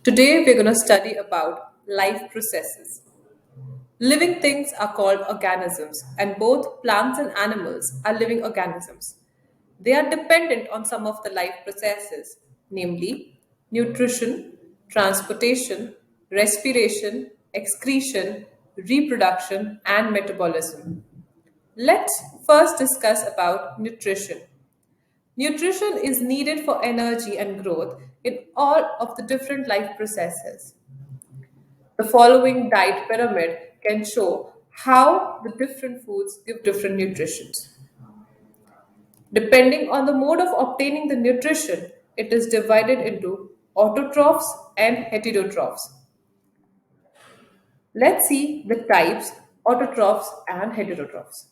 Today we're going to study about life processes. Living things are called organisms, and both plants and animals are living organisms. They are dependent on some of the life processes, namely nutrition, transportation, respiration, excretion, reproduction, and metabolism. Let's first discuss about nutrition. Nutrition is needed for energy and growth in all of the different life processes. The following diet pyramid can show how the different foods give different nutritions. Depending on the mode of obtaining the nutrition, it is divided into autotrophs and heterotrophs. Let's see the types autotrophs and heterotrophs.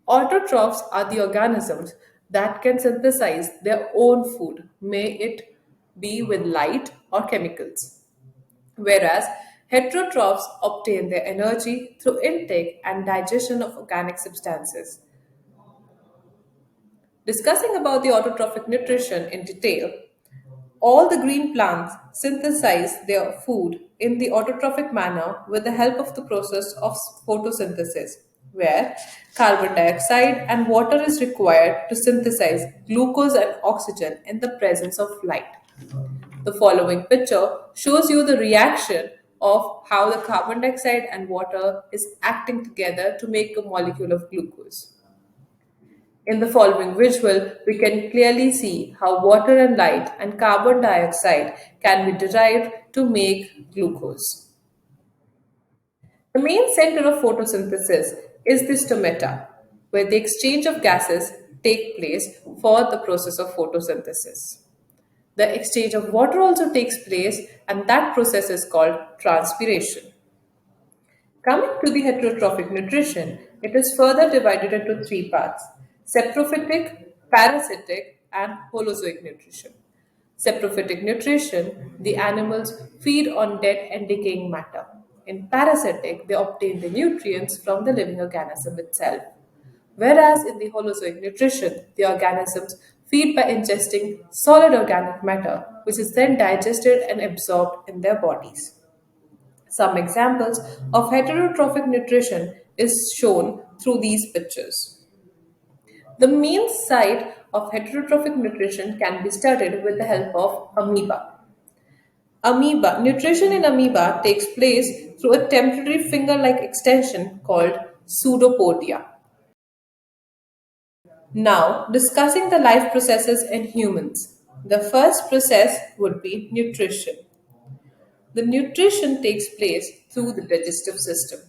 Autotrophs are the organisms that can synthesize their own food, may it be with light or chemicals, whereas heterotrophs obtain their energy through intake and digestion of organic substances. Discussing about the autotrophic nutrition in detail, all the green plants synthesize their food in the autotrophic manner with the help of the process of photosynthesis, where carbon dioxide and water is required to synthesize glucose and oxygen in the presence of light. The following picture shows you the reaction of how the carbon dioxide and water is acting together to make a molecule of glucose. In the following visual, we can clearly see how water and light and carbon dioxide can be derived to make glucose. The main center of photosynthesis is the stomata, where the exchange of gases take place for the process of photosynthesis. The exchange of water also takes place, and that process is called transpiration. Coming to the heterotrophic nutrition, it is further divided into three parts: saprophytic, parasitic, and holozoic nutrition. Saprophytic nutrition, the animals feed on dead and decaying matter. In parasitic, they obtain the nutrients from the living organism itself. Whereas in the holozoic nutrition, the organisms feed by ingesting solid organic matter, which is then digested and absorbed in their bodies. Some examples of heterotrophic nutrition is shown through these pictures. The main site of heterotrophic nutrition can be studied with the help of amoeba. Nutrition in amoeba takes place through a temporary finger-like extension called pseudopodia. Now, discussing the life processes in humans. The first process would be nutrition. The nutrition takes place through the digestive system.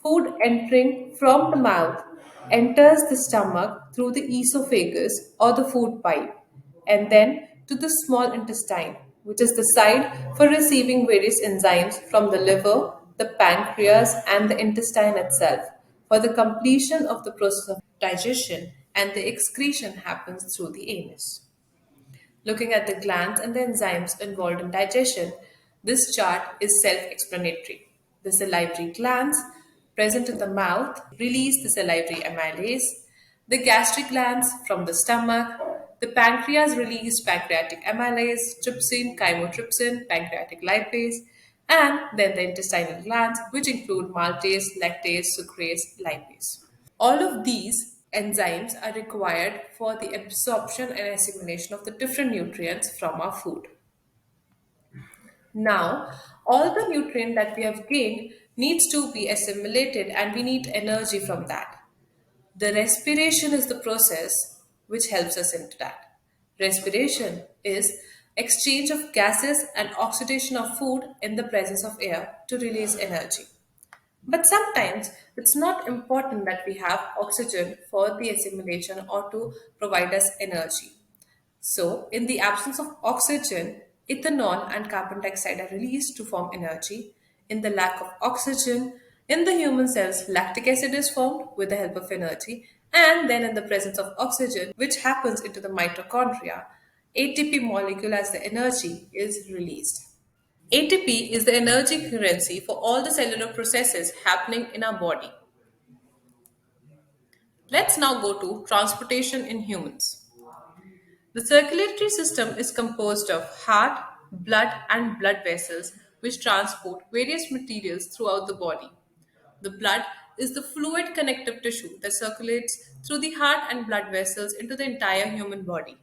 Food entering from the mouth enters the stomach through the esophagus or the food pipe and then to the small intestine, which is the site for receiving various enzymes from the liver, the pancreas, and the intestine itself. For the completion of the process of digestion, and the excretion happens through the anus. Looking at the glands and the enzymes involved in digestion, this chart is self-explanatory. The salivary glands present in the mouth release the salivary amylase. The gastric glands from the stomach. The pancreas release pancreatic amylase, trypsin, chymotrypsin, pancreatic lipase, and then the intestinal glands, which include maltase, lactase, sucrase, lipase. All of these enzymes are required for the absorption and assimilation of the different nutrients from our food. Now, all the nutrient that we have gained needs to be assimilated and we need energy from that. The respiration is the process which helps us into that. Respiration is exchange of gases and oxidation of food in the presence of air to release energy. But sometimes it's not important that we have oxygen for the assimilation or to provide us energy. So, in the absence of oxygen, ethanol and carbon dioxide are released to form energy. In the lack of oxygen, in the human cells, lactic acid is formed with the help of energy. And then, in the presence of oxygen, which happens into the mitochondria, ATP molecule as the energy is released. ATP is the energy currency for all the cellular processes happening in our body. Let's now go to transportation in humans. The circulatory system is composed of heart, blood and blood vessels which transport various materials throughout the body. The blood is the fluid connective tissue that circulates through the heart and blood vessels into the entire human body.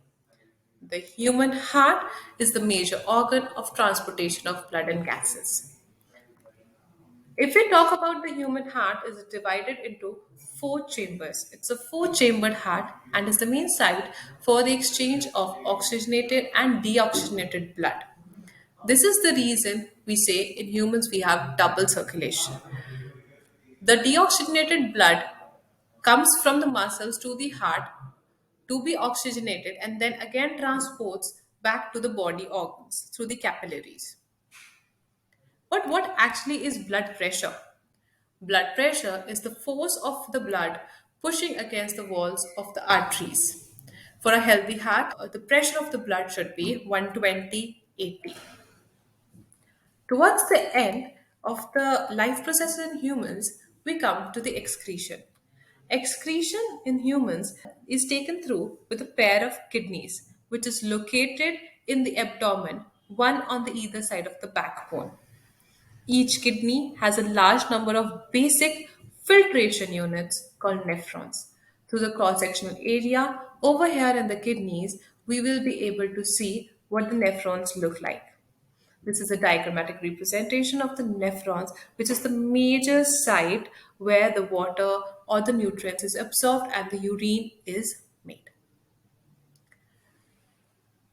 The human heart is the major organ of transportation of blood and gases. If we talk about the human heart, it is divided into four chambers. It's a four-chambered heart and is the main site for the exchange of oxygenated and deoxygenated blood. This is the reason we say in humans we have double circulation. The deoxygenated blood comes from the muscles to the heart to be oxygenated and then again transports back to the body organs through the capillaries. But what actually is blood pressure? Blood pressure is the force of the blood pushing against the walls of the arteries. For a healthy heart, the pressure of the blood should be 120/80. Towards the end of the life process in humans, we come to the excretion. Excretion in humans is taken through with a pair of kidneys, which is located in the abdomen, one on the either side of the backbone. Each kidney has a large number of basic filtration units called nephrons. Through the cross sectional area over here in the kidneys, we will be able to see what the nephrons look like. This is a diagrammatic representation of the nephrons, which is the major site where the water or the nutrients is absorbed and the urine is made.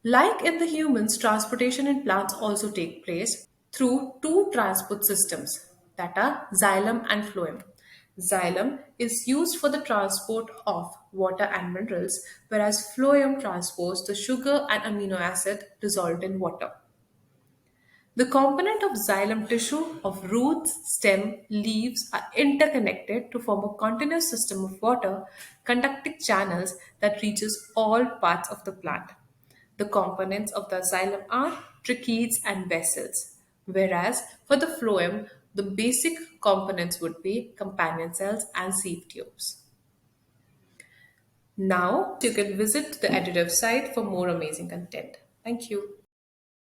Like in the humans, transportation in plants also take place through two transport systems that are xylem and phloem. Xylem is used for the transport of water and minerals, whereas phloem transports the sugar and amino acid dissolved in water. The component of xylem tissue of roots, stem, leaves are interconnected to form a continuous system of water conducting channels that reaches all parts of the plant. The components of the xylem are tracheids and vessels, whereas for the phloem, the basic components would be companion cells and sieve tubes. Now you can visit the EduRev site for more amazing content. Thank you.